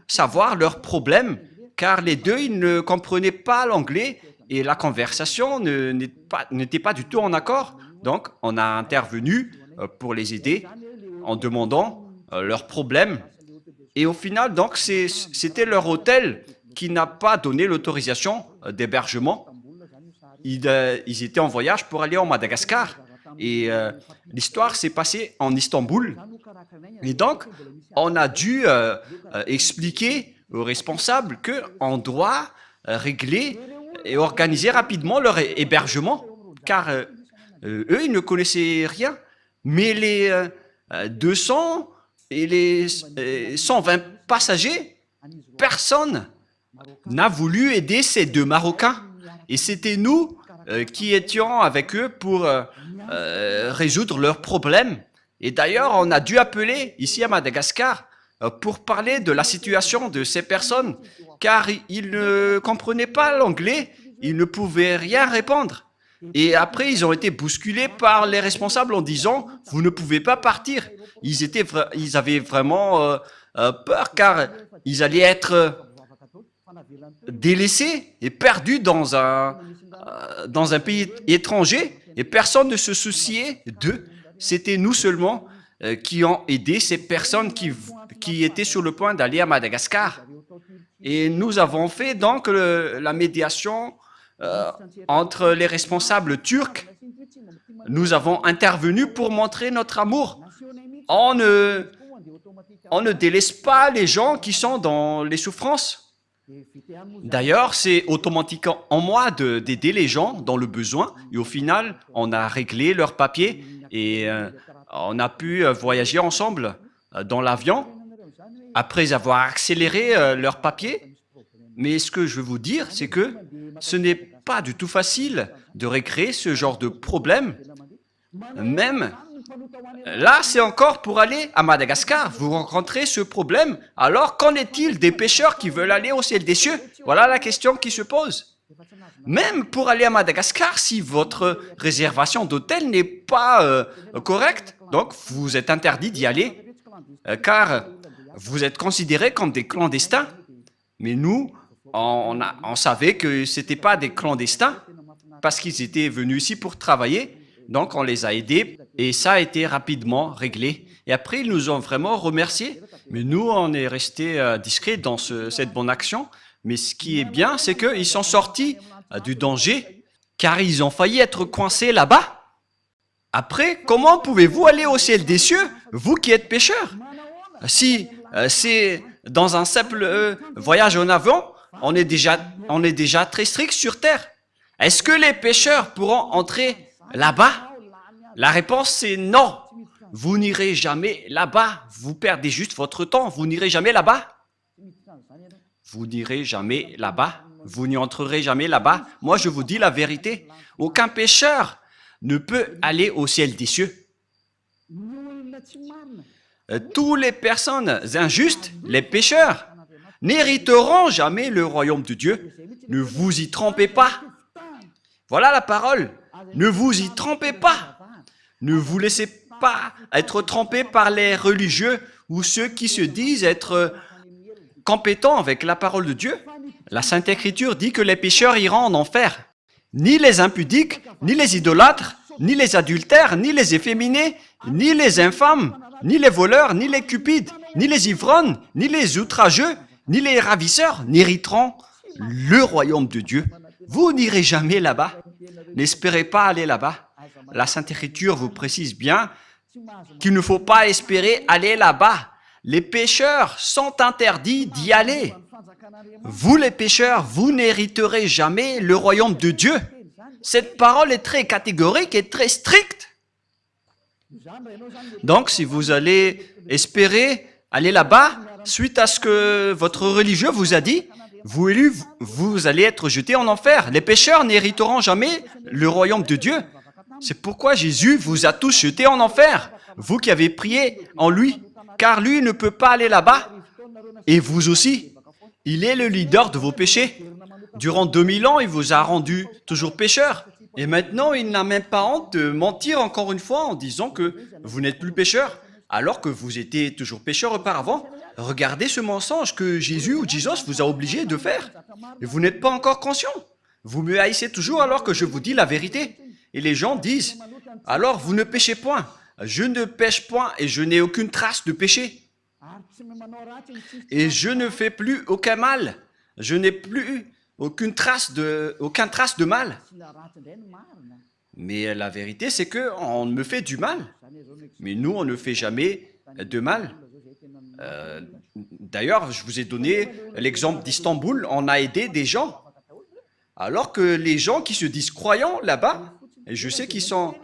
savoir leurs problèmes, car les deux, ils ne comprenaient pas l'anglais et la conversation n'était pas du tout en accord. Donc, on a intervenu pour les aider en demandant leurs problèmes. Et au final, donc, c'était leur hôtel qui n'a pas donné l'autorisation d'hébergement. Ils étaient en voyage pour aller en Madagascar. Et l'histoire s'est passée en Istanbul. Et donc, on a dû expliquer aux responsables qu'on doit régler et organiser rapidement leur hébergement, car eux, ils ne connaissaient rien. Mais les 200 et les 120 passagers, personne n'a voulu aider ces deux Marocains. Et c'était nous qui étions avec eux pour résoudre leurs problèmes. Et d'ailleurs, on a dû appeler ici à Madagascar pour parler de la situation de ces personnes, car ils ne comprenaient pas l'anglais, ils ne pouvaient rien répondre. Et après, ils ont été bousculés par les responsables en disant « Vous ne pouvez pas partir ». Ils avaient vraiment peur, car ils allaient être délaissés et perdus dans un pays étranger, et personne ne se souciait d'eux. C'était nous seulement qui ont aidé ces personnes qui étaient sur le point d'aller à Madagascar. Et nous avons fait donc la médiation entre les responsables turcs. Nous avons intervenu pour montrer notre amour. On ne délaisse pas les gens qui sont dans les souffrances. D'ailleurs, c'est automatique en moi d'aider les gens dans le besoin. Et au final, on a réglé leurs papiers et on a pu voyager ensemble dans l'avion après avoir accéléré leurs papiers. Mais ce que je veux vous dire, c'est que ce n'est pas du tout facile de régler ce genre de problème. Même là, c'est encore pour aller à Madagascar. Vous rencontrez ce problème. Alors, qu'en est-il des pêcheurs qui veulent aller au ciel des cieux? Voilà la question qui se pose. Même pour aller à Madagascar, si votre réservation d'hôtel n'est pas correcte, donc vous êtes interdit d'y aller, car vous êtes considérés comme des clandestins. Mais nous, on savait que ce n'étaient pas des clandestins, parce qu'ils étaient venus ici pour travailler. Donc, on les a aidés et ça a été rapidement réglé. Et après, ils nous ont vraiment remerciés. Mais nous, on est restés discrets dans cette bonne action. Mais ce qui est bien, c'est qu'ils sont sortis du danger, car ils ont failli être coincés là-bas. Après, comment pouvez-vous aller au ciel des cieux, vous qui êtes pécheurs? Si c'est dans un simple voyage en avion, on est déjà très strict sur terre. Est-ce que les pécheurs pourront entrer là-bas? La réponse, c'est non. Vous n'irez jamais là-bas. Vous perdez juste votre temps. Vous n'irez jamais là-bas. Vous n'irez jamais là-bas. Vous n'y entrerez jamais là-bas. Moi, je vous dis la vérité. Aucun pécheur ne peut aller au ciel des cieux. Tous les personnes injustes, les pécheurs, n'hériteront jamais le royaume de Dieu. Ne vous y trompez pas. Voilà la parole. Ne vous y trompez pas. Ne vous laissez pas être trompés par les religieux ou ceux qui se disent être compétents avec la parole de Dieu. La Sainte Écriture dit que les pécheurs iront en enfer. Ni les impudiques, ni les idolâtres, ni les adultères, ni les efféminés, ni les infâmes, ni les voleurs, ni les cupides, ni les ivrognes, ni les outrageux, ni les ravisseurs n'hériteront le royaume de Dieu. Vous n'irez jamais là-bas. N'espérez pas aller là-bas. La Sainte Écriture vous précise bien qu'il ne faut pas espérer aller là-bas. Les pécheurs sont interdits d'y aller. Vous les pécheurs, vous n'hériterez jamais le royaume de Dieu. Cette parole est très catégorique et très stricte. Donc, si vous allez espérer aller là-bas, suite à ce que votre religieux vous a dit, vous allez être jeté en enfer. Les pécheurs n'hériteront jamais le royaume de Dieu. C'est pourquoi Jésus vous a tous jetés en enfer, vous qui avez prié en lui, car lui ne peut pas aller là-bas, et vous aussi. Il est le leader de vos péchés. Durant 2000 ans, il vous a rendu toujours pécheur. Et maintenant, il n'a même pas honte de mentir encore une fois en disant que vous n'êtes plus pécheur, alors que vous étiez toujours pécheur auparavant. Regardez ce mensonge que Jésus ou Jesus vous a obligé de faire. Et vous n'êtes pas encore conscient. Vous me haïssez toujours alors que je vous dis la vérité. Et les gens disent, alors vous ne péchez point. Je ne pêche point et je n'ai aucune trace de péché. Et je ne fais plus aucun mal. Je n'ai plus aucune trace de mal. Mais la vérité, c'est qu'on me fait du mal. Mais nous, on ne fait jamais de mal. D'ailleurs, je vous ai donné l'exemple d'Istanbul. On a aidé des gens. Alors que les gens qui se disent croyants là-bas, et je sais qu'ils sont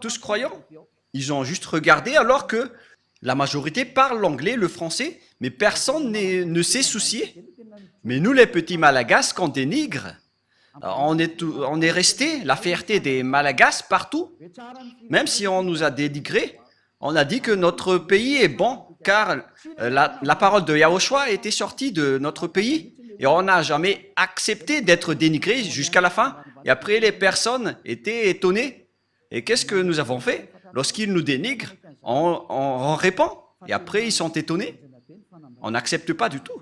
tous croyants, ils ont juste regardé alors que la majorité parle l'anglais, le français, mais personne ne s'est soucié. Mais nous, les petits Malagasy, qu'on dénigre, on est resté la fierté des Malagasy partout. Même si on nous a dénigrés, on a dit que notre pays est bon, car la parole de Yahushua était sortie de notre pays. Et on n'a jamais accepté d'être dénigré jusqu'à la fin. Et après, les personnes étaient étonnées. Et qu'est-ce que nous avons fait? Lorsqu'ils nous dénigrent, on répond. Et après, ils sont étonnés. On n'accepte pas du tout.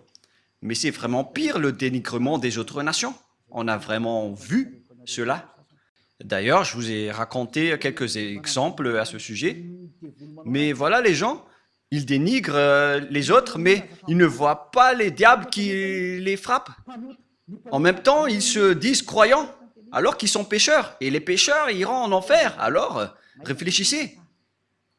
Mais c'est vraiment pire le dénigrement des autres nations. On a vraiment vu cela. D'ailleurs, je vous ai raconté quelques exemples à ce sujet. Mais voilà, les gens, ils dénigrent les autres, mais ils ne voient pas les diables qui les frappent. En même temps, ils se disent croyants, alors qu'ils sont pécheurs. Et les pécheurs iront en enfer. Alors, réfléchissez.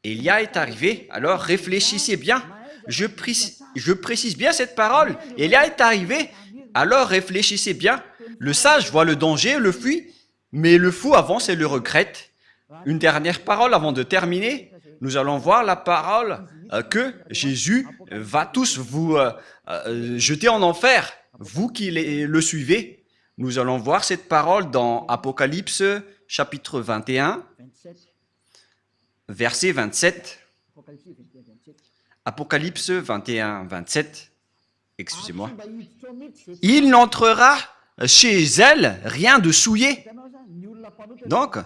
Élia est arrivé, alors réfléchissez bien. Je précise bien cette parole. Élia est arrivé, alors réfléchissez bien. Le sage voit le danger, le fuit, mais le fou avance et le regrette. Une dernière parole avant de terminer. Nous allons voir la parole que Jésus va tous vous jeter en enfer, vous qui le suivez. Nous allons voir cette parole dans Apocalypse chapitre 21, verset 27. Apocalypse 21, 27. Excusez-moi. Il n'entrera chez elle rien de souillé. Donc,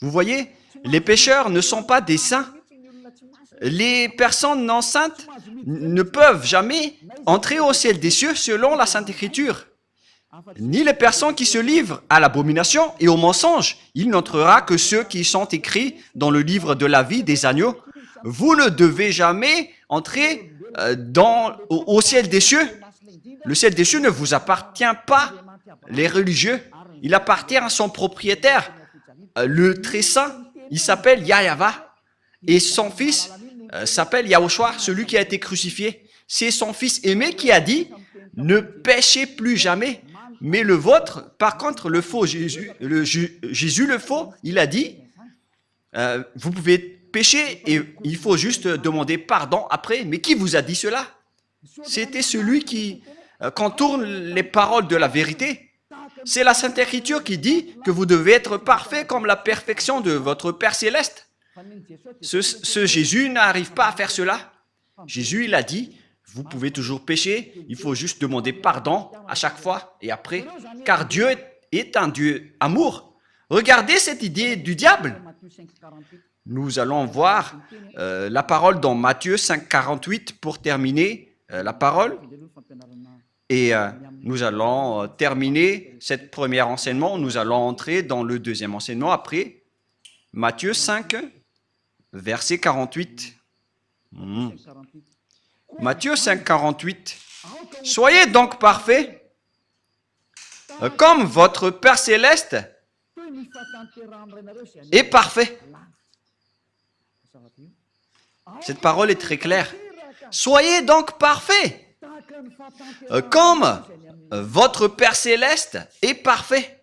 vous voyez, les pécheurs ne sont pas des saints. Les personnes non saintes ne peuvent jamais entrer au ciel des cieux selon la Sainte Écriture. Ni les personnes qui se livrent à l'abomination et au mensonge. Il n'entrera que ceux qui sont écrits dans le livre de la vie des agneaux. Vous ne devez jamais entrer au ciel des cieux. Le ciel des cieux ne vous appartient pas, les religieux. Il appartient à son propriétaire, le très saint. Il s'appelle Yahava. Et son fils s'appelle Yahushua, celui qui a été crucifié. C'est son fils aimé qui a dit, ne péchez plus jamais. Mais le vôtre, par contre, le faux Jésus, Jésus le faux, il a dit, vous pouvez pécher et il faut juste demander pardon après. Mais qui vous a dit cela? C'était celui qui contourne les paroles de la vérité. C'est la Sainte Écriture qui dit que vous devez être parfait comme la perfection de votre Père Céleste. Ce Jésus n'arrive pas à faire cela. Jésus, il a dit, vous pouvez toujours pécher, il faut juste demander pardon à chaque fois et après, car Dieu est un Dieu amour. Regardez cette idée du diable. Nous allons voir la parole dans Matthieu 5, 48 pour terminer la parole. Et nous allons terminer cette première enseignement. Nous allons entrer dans le deuxième enseignement après. Matthieu 5, verset 48. Matthieu 5, 48. Soyez donc parfaits, comme votre Père céleste est parfait. Cette parole est très claire. Soyez donc parfaits, comme votre Père céleste est parfait.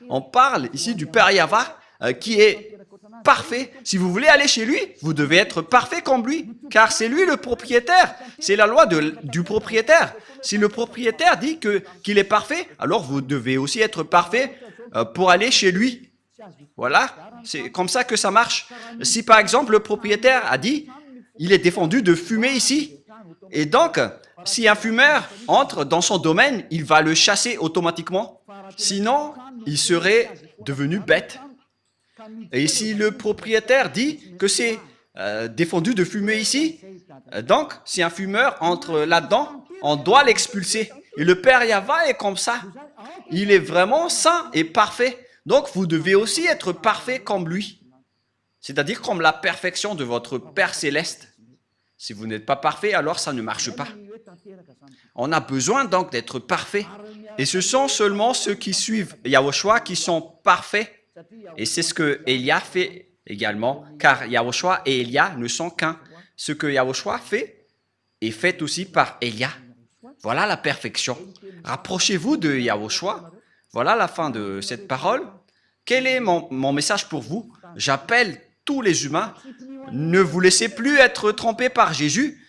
On parle ici du Père Yahva qui est parfait. Si vous voulez aller chez lui, vous devez être parfait comme lui, car c'est lui le propriétaire. C'est la loi du propriétaire. Si le propriétaire dit qu'il est parfait, alors vous devez aussi être parfait pour aller chez lui. Voilà, c'est comme ça que ça marche. Si par exemple le propriétaire a dit, il est défendu de fumer ici, et donc si un fumeur entre dans son domaine, il va le chasser automatiquement. Sinon, il serait devenu bête. Et si le propriétaire dit que c'est défendu de fumer ici, donc si un fumeur entre là-dedans, on doit l'expulser. Et le Père Yahva est comme ça. Il est vraiment saint et parfait. Donc vous devez aussi être parfait comme lui. C'est-à-dire comme la perfection de votre Père céleste. Si vous n'êtes pas parfait, alors ça ne marche pas. On a besoin donc d'être parfait. Et ce sont seulement ceux qui suivent Yahushua qui sont parfaits. Et c'est ce que Élia fait également, car Yahushua et Élia ne sont qu'un. Ce que Yahushua fait est fait aussi par Élia. Voilà la perfection. Rapprochez-vous de Yahushua. Voilà la fin de cette parole. Quel est mon message pour vous? J'appelle tous les humains. Ne vous laissez plus être trompés par Jésus,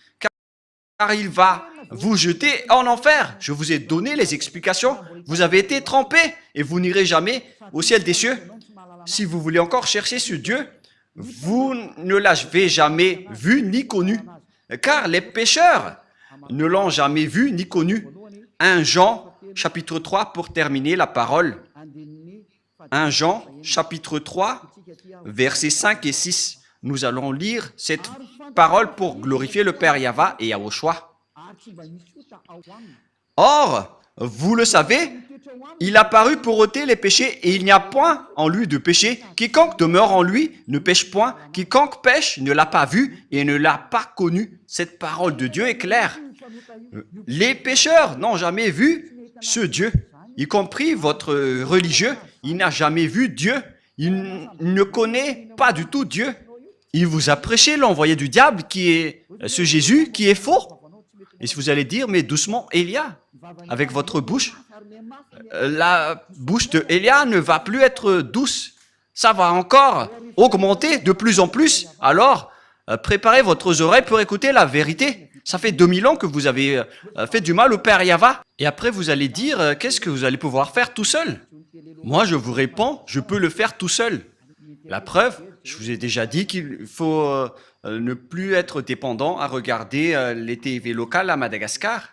car il va vous jeter en enfer. Je vous ai donné les explications. Vous avez été trompés et vous n'irez jamais au ciel des cieux. Si vous voulez encore chercher ce Dieu, vous ne l'avez jamais vu ni connu, car les pécheurs ne l'ont jamais vu ni connu. 1 Jean, chapitre 3, pour terminer la parole. 1 Jean, chapitre 3, versets 5 et 6. Nous allons lire cette parole pour glorifier le Père Yahva et Yahushua. Or, vous le savez, il a paru pour ôter les péchés et il n'y a point en lui de péché. Quiconque demeure en lui ne pêche point. Quiconque pêche ne l'a pas vu et ne l'a pas connu. Cette parole de Dieu est claire. Les pécheurs n'ont jamais vu ce Dieu, y compris votre religieux. Il n'a jamais vu Dieu. Il ne connaît pas du tout Dieu. Il vous a prêché l'envoyé du diable qui est ce Jésus qui est faux. Et si vous allez dire, mais doucement, Élia, avec votre bouche, la bouche de Élia ne va plus être douce. Ça va encore augmenter de plus en plus. Alors, préparez votre oreille pour écouter la vérité. Ça fait 2000 ans que vous avez fait du mal au Père Yahva. Et après, vous allez dire, qu'est-ce que vous allez pouvoir faire tout seul? Moi, je vous réponds, je peux le faire tout seul. La preuve, je vous ai déjà dit qu'il faut ne plus être dépendant à regarder les TV locales à Madagascar.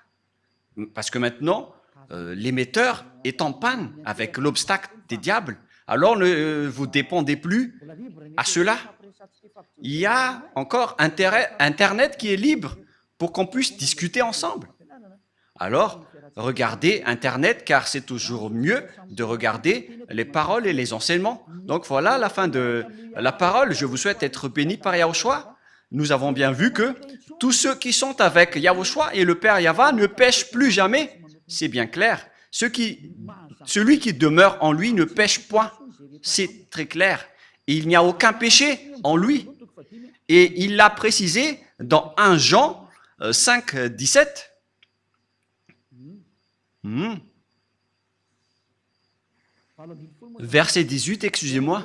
Parce que maintenant, l'émetteur est en panne avec l'obstacle des diables. Alors ne vous dépendez plus à cela. Il y a encore Internet qui est libre pour qu'on puisse discuter ensemble. Alors, regardez Internet car c'est toujours mieux de regarder les paroles et les enseignements. Donc voilà la fin de la parole. Je vous souhaite être bénis par Yahushua. Nous avons bien vu que tous ceux qui sont avec Yahushua et le Père Yahva ne pêchent plus jamais. C'est bien clair. Celui qui demeure en lui ne pêche point. C'est très clair. Et il n'y a aucun péché en lui. Et il l'a précisé dans 1 Jean 5, 17. Verset 18, excusez-moi.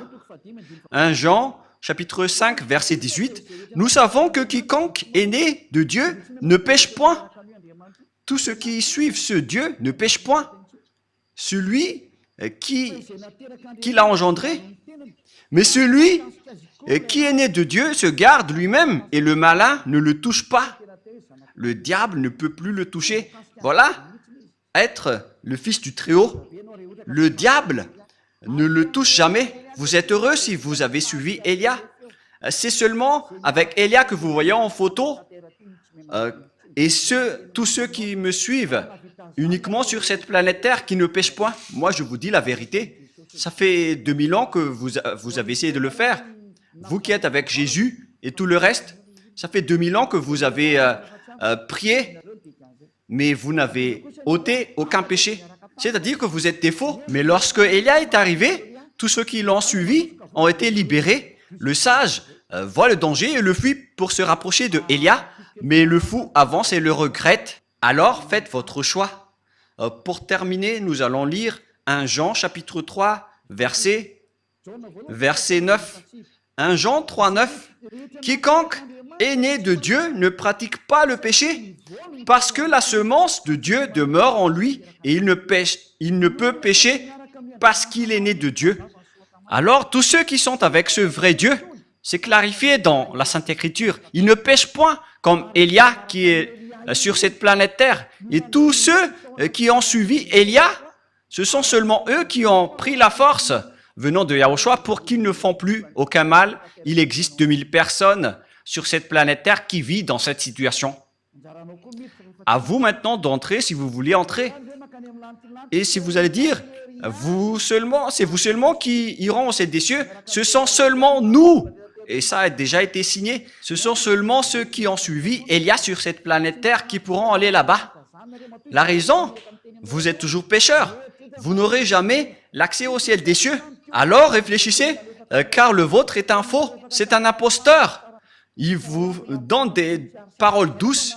1 Jean, chapitre 5, verset 18. Nous savons que quiconque est né de Dieu ne pêche point. Tous ceux qui suivent ce Dieu ne pêchent point. Celui qui l'a engendré. Mais celui qui est né de Dieu se garde lui-même et le malin ne le touche pas. Le diable ne peut plus le toucher. Voilà, être le fils du Très-Haut. Le diable ne le touche jamais. Vous êtes heureux si vous avez suivi Élia. C'est seulement avec Élia que vous voyez en photo. Et tous ceux qui me suivent uniquement sur cette planète Terre qui ne pêchent point. Moi, je vous dis la vérité. Ça fait 2000 ans que vous avez essayé de le faire. Vous qui êtes avec Jésus et tout le reste, ça fait 2000 ans que vous avez prié, mais vous n'avez ôté aucun péché. C'est-à-dire que vous êtes des faux. Mais lorsque Élia est arrivé, tous ceux qui l'ont suivi ont été libérés. Le sage voit le danger et le fuit pour se rapprocher de Élia, mais le fou avance et le regrette. Alors faites votre choix. Pour terminer, nous allons lire 1 Jean chapitre 3, verset 9. 1 Jean 3, 9. Quiconque est né de Dieu ne pratique pas le péché, parce que la semence de Dieu demeure en lui et il ne peut pécher parce qu'il est né de Dieu. Alors tous ceux qui sont avec ce vrai Dieu, c'est clarifié dans la Sainte Écriture, ils ne pêchent point comme Élia qui est sur cette planète Terre. Et tous ceux qui ont suivi Élia, ce sont seulement eux qui ont pris la force venant de Yahushua pour qu'ils ne font plus aucun mal. Il existe 2000 personnes sur cette planète Terre qui vivent dans cette situation. À vous maintenant d'entrer si vous voulez entrer. Et si vous allez dire, c'est vous seulement qui iront au ciel des cieux, ce sont seulement nous. Et ça a déjà été signé. Ce sont seulement ceux qui ont suivi Élia sur cette planète Terre qui pourront aller là-bas. La raison, vous êtes toujours pécheurs. Vous n'aurez jamais l'accès au ciel des cieux. Alors réfléchissez, car le vôtre est un faux, c'est un imposteur. Il vous donne des paroles douces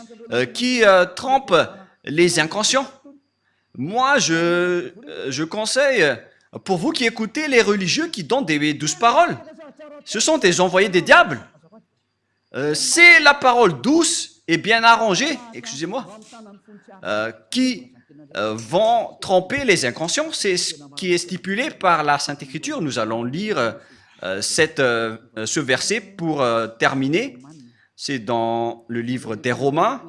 qui trompent les inconscients. Moi, je conseille, pour vous qui écoutez les religieux qui donnent des douces paroles, ce sont des envoyés des diables. C'est la parole douce et bien arrangée, excusez-moi, qui vont tromper les inconscients. C'est ce qui est stipulé par la Sainte Écriture. Nous allons lire ce verset pour terminer. C'est dans le livre des Romains.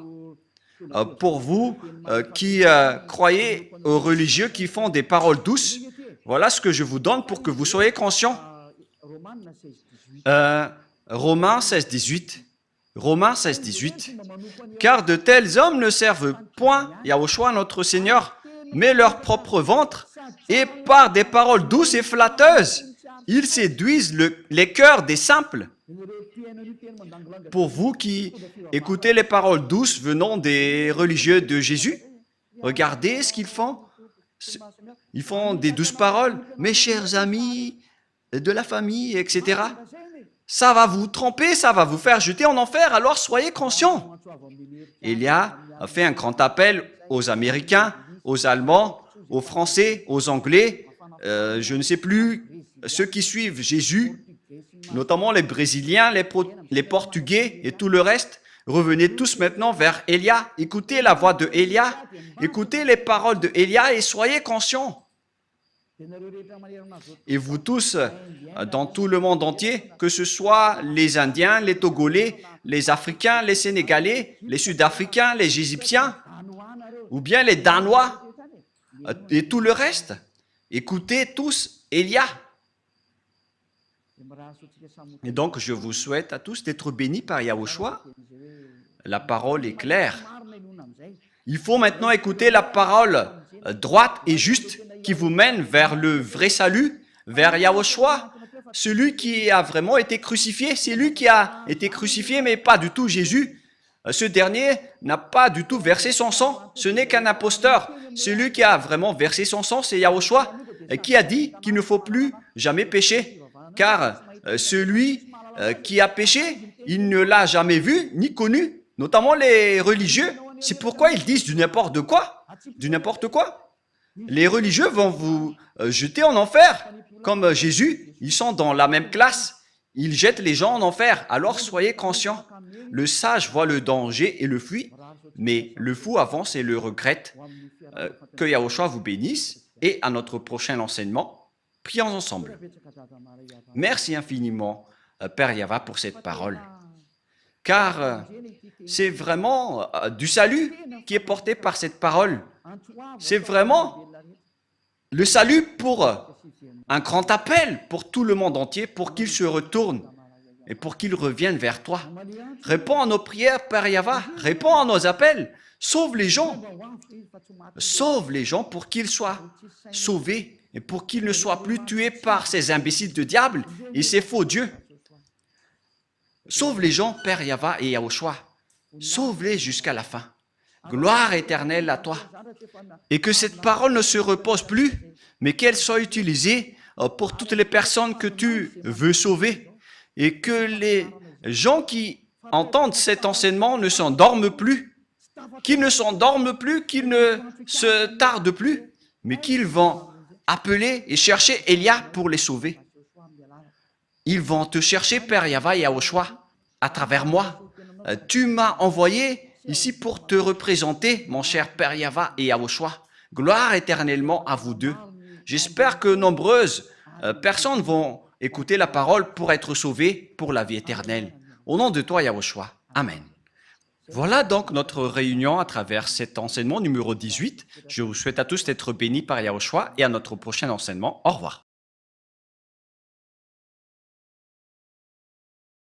Pour vous qui croyez aux religieux qui font des paroles douces, voilà ce que je vous donne pour que vous soyez conscients. Romains 16, 18. Romains 16, 18. Car de tels hommes ne servent point Yahushua notre Seigneur, mais leur propre ventre, et par des paroles douces et flatteuses, ils séduisent les cœurs des simples. Pour vous qui écoutez les paroles douces venant des religieux de Jésus, regardez ce qu'ils font. Ils font des douces paroles, mes chers amis, de la famille, etc. Ça va vous tromper, ça va vous faire jeter en enfer, alors soyez conscients. Élia a fait un grand appel aux Américains, aux Allemands, aux Français, aux Anglais, je ne sais plus, ceux qui suivent Jésus, notamment les Brésiliens, les Portugais et tout le reste. Revenez tous maintenant vers Élia. Écoutez la voix de Élia, écoutez les paroles de Élia et soyez conscients. Et vous tous, dans tout le monde entier, que ce soit les Indiens, les Togolais, les Africains, les Sénégalais, les Sud-Africains, les Égyptiens, ou bien les Danois, et tout le reste, écoutez tous Élia. Et donc, je vous souhaite à tous d'être bénis par Yahushua. La parole est claire. Il faut maintenant écouter la parole droite et juste qui vous mène vers le vrai salut, vers Yahushua, celui qui a vraiment été crucifié. C'est lui qui a été crucifié, mais pas du tout Jésus. Ce dernier n'a pas du tout versé son sang. Ce n'est qu'un imposteur. Celui qui a vraiment versé son sang, c'est Yahushua, qui a dit qu'il ne faut plus jamais pécher. Car celui qui a péché, il ne l'a jamais vu ni connu, notamment les religieux. C'est pourquoi ils disent du n'importe quoi. Du n'importe quoi. Les religieux vont vous jeter en enfer. Comme Jésus, ils sont dans la même classe. Ils jettent les gens en enfer. Alors soyez conscients. Le sage voit le danger et le fuit, mais le fou avance et le regrette. Que Yahushua vous bénisse et à notre prochain enseignement. Prions ensemble. Merci infiniment, Père Yava, pour cette parole. Car c'est vraiment du salut qui est porté par cette parole. C'est vraiment le salut pour un grand appel pour tout le monde entier, pour qu'il se retourne et pour qu'il revienne vers toi. Réponds à nos prières, Père Yava. Réponds à nos appels. Sauve les gens. Sauve les gens pour qu'ils soient sauvés et pour qu'ils ne soient plus tués par ces imbéciles de diable et ces faux dieux. Sauve les gens, Père Yava et Yahushua. Sauve-les jusqu'à la fin. Gloire éternelle à toi. Et que cette parole ne se repose plus, mais qu'elle soit utilisée pour toutes les personnes que tu veux sauver. Et que les gens qui entendent cet enseignement ne s'endorment plus, qu'ils ne s'endorment plus, qu'ils ne se tardent plus, mais qu'ils vont appeler et chercher Elia pour les sauver. Ils vont te chercher, Père Yava et Yahushua, à travers moi. Tu m'as envoyé ici pour te représenter, mon cher Père Yava et Yahushua. Gloire éternellement à vous deux. J'espère que nombreuses personnes vont écouter la parole pour être sauvées pour la vie éternelle. Au nom de toi, Yahushua. Amen. Voilà donc notre réunion à travers cet enseignement numéro 18. Je vous souhaite à tous d'être bénis par Yahushua et à notre prochain enseignement. Au revoir.